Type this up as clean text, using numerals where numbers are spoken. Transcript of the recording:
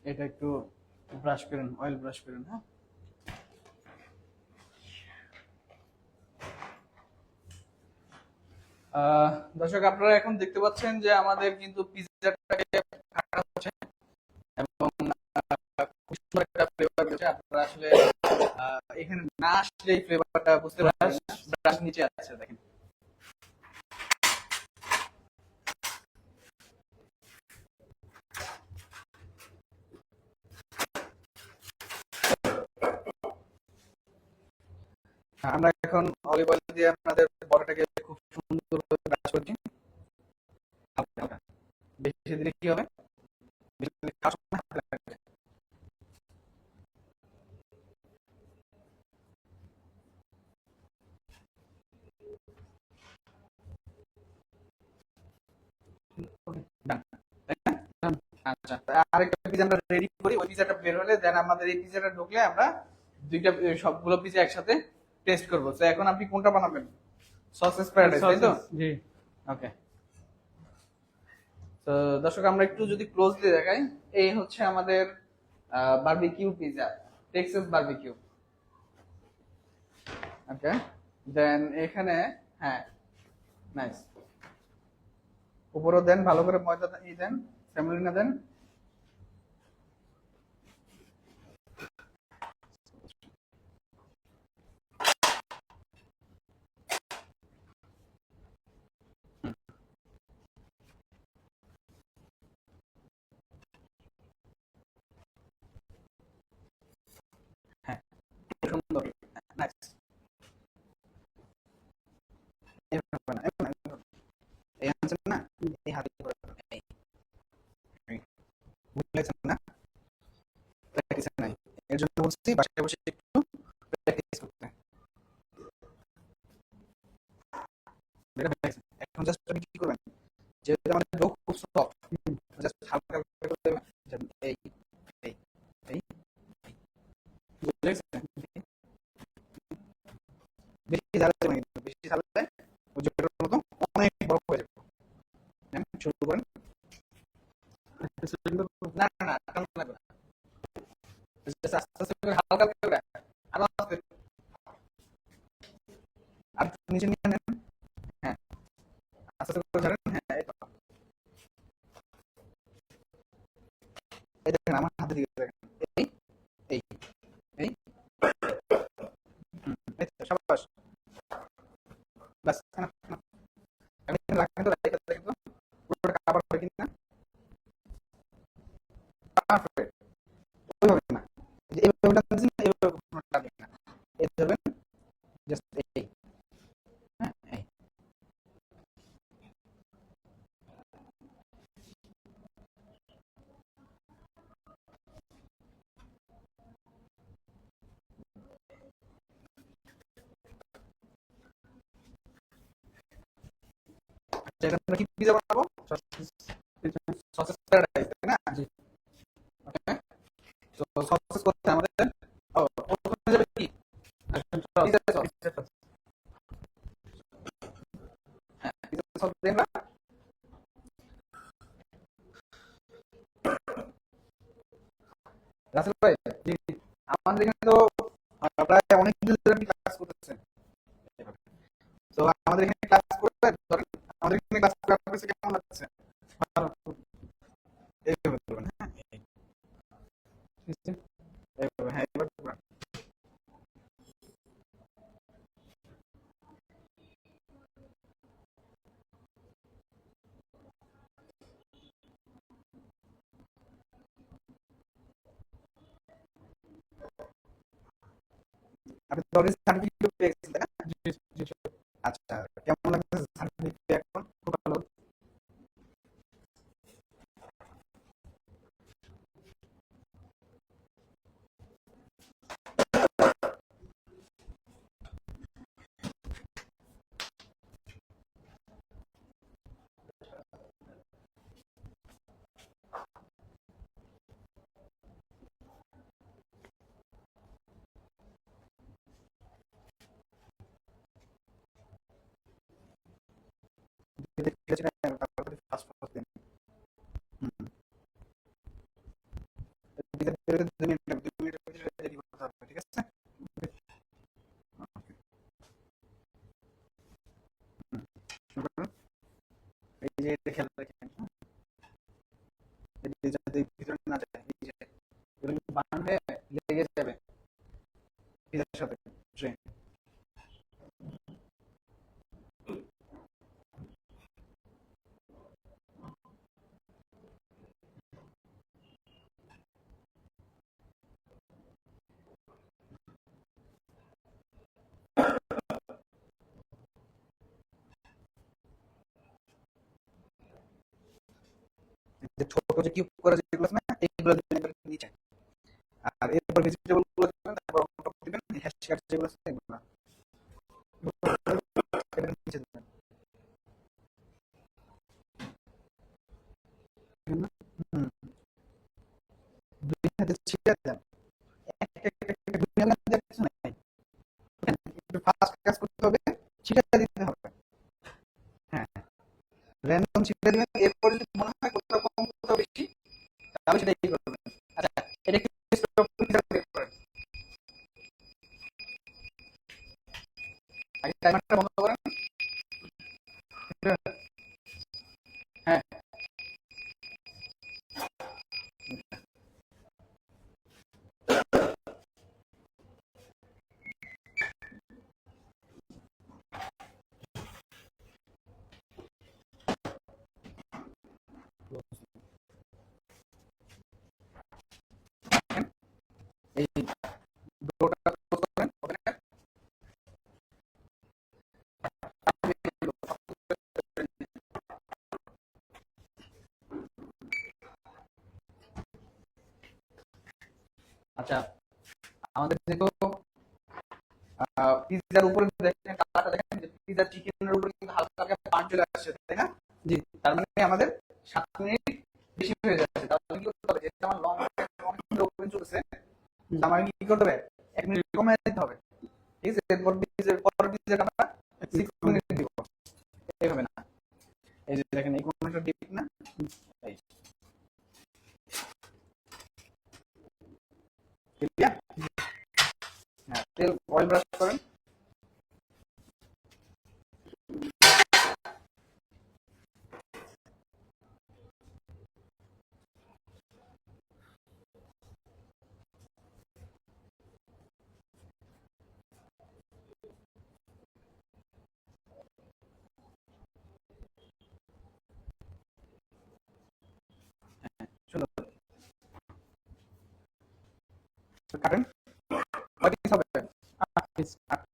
এটা একটু ব্রাশ করেন, অয়েল ব্রাশ করেন। হ্যাঁ, দর্শক আপনারা এখন দেখতে পাচ্ছেন যে আমাদের কিন্তু পিৎজাটাকে কাটা হচ্ছে এবং খুব সুন্দর একটা ফ্লেভার রয়েছে। আপনারা আসলে এখানে না আসলে এই ফ্লেভারটা বুঝতে পারবেন না। ব্রাশ নিচে আছে দেখেন। আমরা এখন অলিভ অয়েল দিয়ে আপনাদের বড়াটাকে খুব সুন্দর করে ব্রাশ করছি। বেশি দিলে কি হবে, বেশি দিলে খাওয়ার সময় হাতে লাগবে। Done, তাই না? আচ্ছা, আরেকটা পিজা আমরা রেডি করি। ওই পিজাটা বের হলে দেন আমাদের এই পিজাটা ঢুকলে আমরা দুইটা সবগুলো পিজা একসাথে টেস্ট করবো। তো এখন আপনি কোনটা বানাবেন? সসেস প্যারাডাইস, তাই তো? জি। ওকে। তো দর্শক আমরা একটু যদি ক্লোজলি দেখাই, এই হচ্ছে আমাদের বারবিকিউ পিজা, টেক্সাস বারবিকিউ। ওকে, দেন এখানে, হ্যাঁ, নাইস, উপরও দেন ভালো করে ময়দা দেন, সেমোলিনা দেন। হ্যাঁ, সুন্দর, নাইস। এইভাবে না, এইভাবে না, এই আনছেন না, এই হাতে করে এই এই, বুঝলেন না? প্র্যাকটিস নাই, এর জন্য বলছি বাসায় বসে একটু প্র্যাকটিস করতে। এটা হয়ে গেছে। এখন জাস্ট আপনি কি করবেন, যেহেতু আমাদের ডো খুব সফট, জাস্ট হালকা হালকা করে এই এই এই বুঝলেন? বেশি ঝাল দেবেন কিন্তু, বেশি ঝাল দিলে ওই জোটার মতো অনেক বড় হয়ে যাবে। হ্যাঁ, শুরু করেন। না না না, টান লাগবে না, জাস্ট আস্তে আস্তে করে হালকা হালকা করে, আরো আস্তে, আর একটু নিচে নিয়ে নেন। হ্যাঁ, আস্তে আস্তে করে ধরেন। হ্যাঁ, এই তো, এই দেখেন আমার হাতে দিকে দেখেন, এই এই এই এই তো, সাবাস, বাস, না না, আমি রাখেন তো, রাখেন তো, দেখেন তো পুরোটা কাভার হয় কিনা। পারফেক্ট, ওইভাবে না, এই যে এইভাবে টানতেছেন না, এইভাবে কখনো টানবেন না, এই ধরবেন, জাস্ট এই, হ্যাঁ এই। আচ্ছা, এটা আমরা কি পিজা বানাবো? সসেস প্যারাডাইস, তাই না? জি। ওকে, তো সসেস করতে আমাদের, ও, ওখানে যাবে কি পিজা সস। হ্যাঁ, পিজা সস দিই আমরা। রাসেল ভাই, জি জি, আমাদের এখানে তো প্রায় অনেক দিন ধরে আপনি ক্লাস করতেছেন, তো আমাদের এখানে ক্লাস করতে ধরেন, আমাদের এখানে ক্লাস করে আপনার কাছে কেমন লাগছে? ভালো, এইভাবে করবেন, হ্যাঁ ঠিক আছে? এইভাবে, হ্যাঁ এবার করবেন। আপনি তো অলরেডি সার্টিফিকেট পেয়ে গেছেন, তাই না? জি জি। আচ্ছা, কেমন লাগতেছে সার্টিফিকেট এখন? খুব ভালো। ভিতরে 2 মিনিটের ভিতরে রেডি করতে হবে, ঠিক আছে? হুম, শুরু করুন। এই যে এটা খেয়াল রাখেন, হ্যাঁ? এই যে যাতে ভিতরে না যায়, এই যে এগুলো কিন্তু বার্ন হয়ে লেগে যাবে পিজার সাথে ট্রে। যে ছোট যে কিউব করা যেগুলো আছে না, এইগুলো দিবেন একবারে নিচে। আর এরপর ভেজিটেবল গুলো দিবেন, তারপর অন টপ দিবেন হ্যাশ কাট যেগুলো আছে এগুলো এটার নিচে দিবেন। হুম, হুম, 2 হাতে ছিঁড়ে দেন। একটা একটা একটা 2 হাতে দেওয়ার কিছু নাই। একটু ফাস্ট কাজ করতে হবে, ছিঁড়ে দিতে হবে। হ্যাঁ, র্যান্ডম ছিঁড়ে দিবেন। এরপর যদি মনে হয় কোথাও কম কোথাও বেশি, তাহলে সেটা কি করবেন। আচ্ছা, এটা একটু স্টপ করেন। আগে টাইমারটা বন্ধ করেন। হ্যাঁ, এই ডোটা ক্লোজ করেন, ওপেন। আচ্ছা, আমাদের যেহেতু পিৎজার উপরে দেখেন, কালারটা দেখেন যে পিৎজার চিকেনের উপরে কিন্তু হালকা হালকা পান চলে আসছে, তাই না? জি, তার মানে আমাদের 7 মিনিট বেশি হয়ে যাচ্ছে। তাহলে কি করতে হবে, যেহেতু আমার লং অনেক ওপেন চলছে, আমার কি করতে হবে, 1 মিনিট কমিয়ে দিতে হবে, ঠিক আছে? এরপর পিৎজার পরের পিৎজাটা আমরা 6 মিনিট দিব, এইভাবে না। এই যে দেখেন এই কোণটা ডিপ না, এই ক্লিয়ার। হ্যাঁ, তেল অয়েল ব্রাশ করেন। সুন্দর, কাটেন। কয় পিস হবে? 8 পিস। 8